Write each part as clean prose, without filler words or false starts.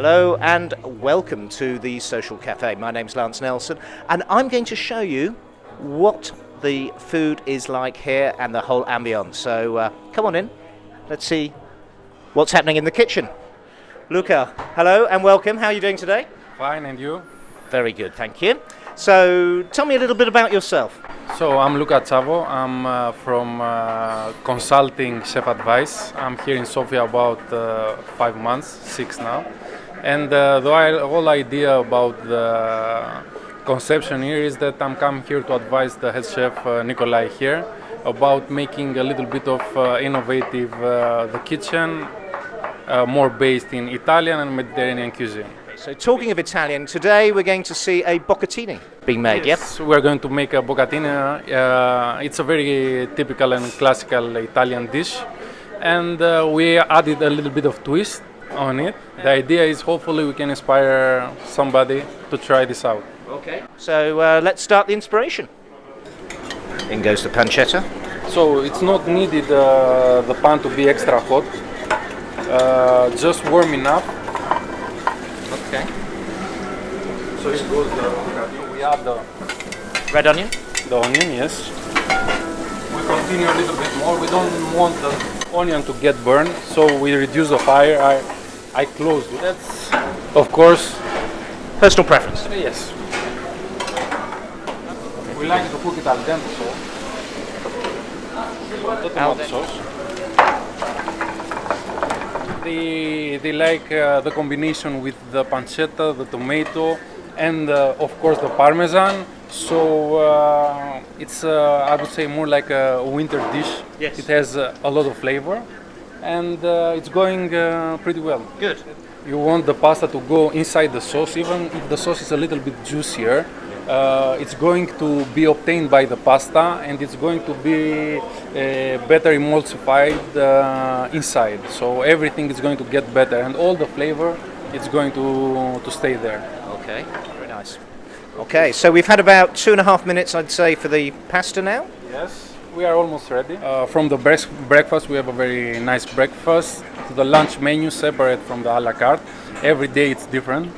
Hello and welcome to the Social Cafe. My name's Lance Nelson and I'm going to show you what the food is like here and the whole ambience. So come on in, let's see what's happening in the kitchen. Luca, hello and welcome. How are you doing today? Fine, and you? Very good, thank you. So tell me a little bit about yourself. So I'm Luca. I'm from consulting chef advice. I'm here in Sofia about 5 months, 6 now. And the whole idea about the conception here is that I'm come here to advise the head chef Nikolai here about making a little bit of innovative the kitchen, more based in Italian and Mediterranean cuisine. So talking of Italian, today we're going to see a Bucatini being made, yes, yep? We're going to make a Bucatini. It's a very typical and classical Italian dish. And we added a little bit of twist on it. The idea is hopefully we can inspire somebody to try this out. Okay. So let's start the inspiration. In goes the pancetta. So it's not needed the pan to be extra hot. Just warm enough. Okay. So it goes we add the red onion? The onion, yes. We continue a little bit more. We don't want the onion to get burned, so we reduce the fire. I closed it. That's, of course, personal preference. Yes. We like to cook it al dente, so the tomato sauce. They like the combination with the pancetta, the tomato, and of course the parmesan. So it's I would say more like a winter dish. Yes. It has a lot of flavor, and it's going pretty well. Good. You want the pasta to go inside the sauce, even if the sauce is a little bit juicier. It's going to be obtained by the pasta, and it's going to be better emulsified inside. So everything is going to get better, and all the flavor is going to stay there. Okay, very nice. Okay, so we've had about 2.5 minutes, I'd say, for the pasta now. Yes, we are almost ready. From the breakfast, we have a very nice breakfast. The lunch menu separate from the a la carte. Every day it's different.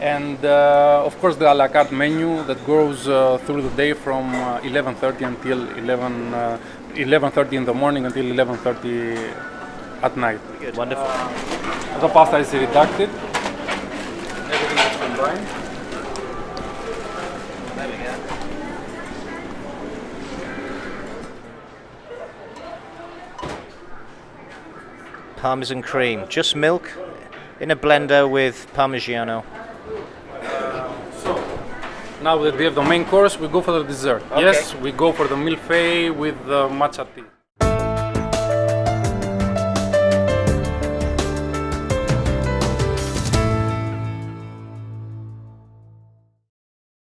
And of course the a la carte menu that goes through the day from 11:30 until 11:30 in the morning until 11:30 at night. Good. Wonderful. The pasta is reducted. Everything is combined. There we go. Parmesan cream, just milk in a blender with Parmigiano. Now that we have the main course, we go for the dessert. Okay. Yes, we go for the milfei with the matcha tea.